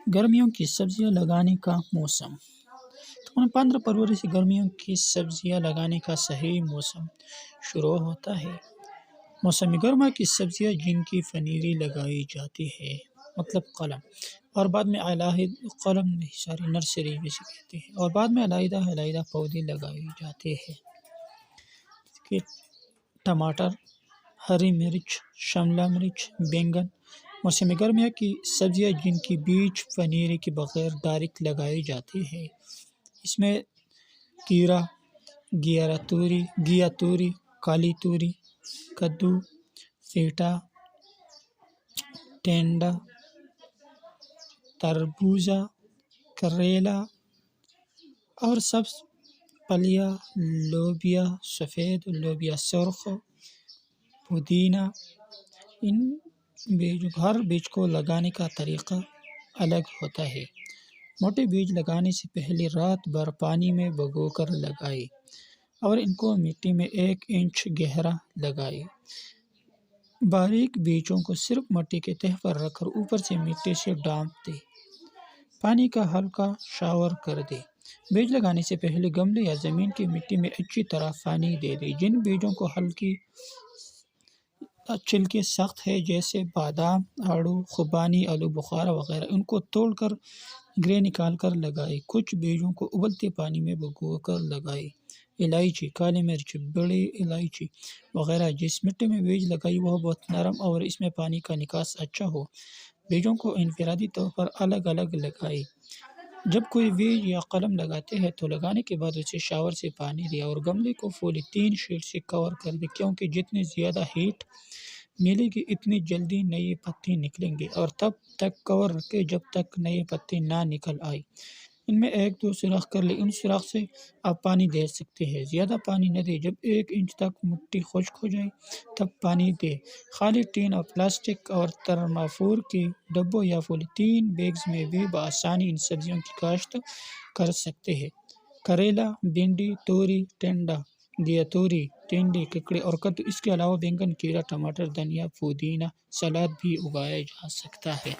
گرمیوں کی سبزیاں لگانے کا موسم۔ 15 فروری سے گرمیوں کی سبزیاں لگانے کا صحیح موسم شروع ہوتا ہے۔ موسم گرما کی سبزیاں جن کی پنیری لگائی جاتی ہے، مطلب قلم، اور بعد میں نرسری جسے کہتے ہیں، اور بعد میں علیحدہ پودے لگائے جاتے ہیں۔ ٹماٹر، ہری مرچ، شملہ مرچ، بینگن۔ موسم گرما کی سبزیاں جن کی بیج پنیری کے بغیر ڈائریکٹ لگائے جاتے ہیں، اس میں کیرا، گیا توری، کالی توری، کدو، پیٹا، ٹینڈا، تربوزہ، کریلا اور سبز پھلیاں، لوبیا سفید، لوبیا سرخ، پودینہ۔ ہر بیج کو لگانے کا طریقہ الگ ہوتا ہے۔ موٹے بیج لگانے سے پہلے رات بھر پانی میں بھگو کر لگائیں اور ان کو مٹی میں 1 انچ گہرا لگائیں۔ باریک بیجوں کو صرف مٹی کی تہہ پر رکھ کر اوپر سے مٹی سے ڈھانپ دیں۔ پانی کا ہلکا شاور کر دیں۔ بیج لگانے سے پہلے گملے یا زمین کی مٹی میں اچھی طرح پانی دے دیں۔ جن بیجوں کو ہلکی چھلکے سخت ہیں جیسے بادام، آڑو، خوبانی، آلو بخارا وغیرہ، ان کو توڑ کر گرے نکال کر لگائیں۔ کچھ بیجوں کو ابلتے پانی میں بھگو کر لگائیں۔ الائچی، کالی مرچ، بڑی الائچی وغیرہ۔ جس مٹی میں بیج لگائیں وہ بہت نرم اور اس میں پانی کا نکاس اچھا ہو۔ بیجوں کو انفرادی طور پر الگ الگ لگائیں۔ جب کوئی بیج یا قلم لگاتے ہیں تو لگانے کے بعد اسے شاور سے پانی دیں اور گملے کو پولی-تین شیٹ سے کور کر دیں، کیونکہ جتنی زیادہ ہیٹ ملے گی اتنی جلدی نئے پتے نکلیں گے، اور تب تک کور رکھیں جب تک نئے پتے نہ نکل آئیں۔ ان میں 1-2 سوراخ کر لیں، ان سوراخ سے آپ پانی دے سکتے ہیں۔ زیادہ پانی نہ دیں، جب 1 انچ تک مٹی خشک ہو جائے تب پانی دیں۔ خالی ٹین اور پلاسٹک اور تھرماکول کے ڈبوں یا پولی-تین بیگز میں بھی بآسانی ان سبزیوں کی کاشت کر سکتے ہیں۔ کریلا، بھنڈی، توری، ٹینڈا، گیا توری، ٹنڈے، ککڑی اور کدو، اس کے علاوہ بینگن، کیرا، ٹماٹر، دھنیا، پودینہ، سلاد بھی اگایا جا سکتا ہے۔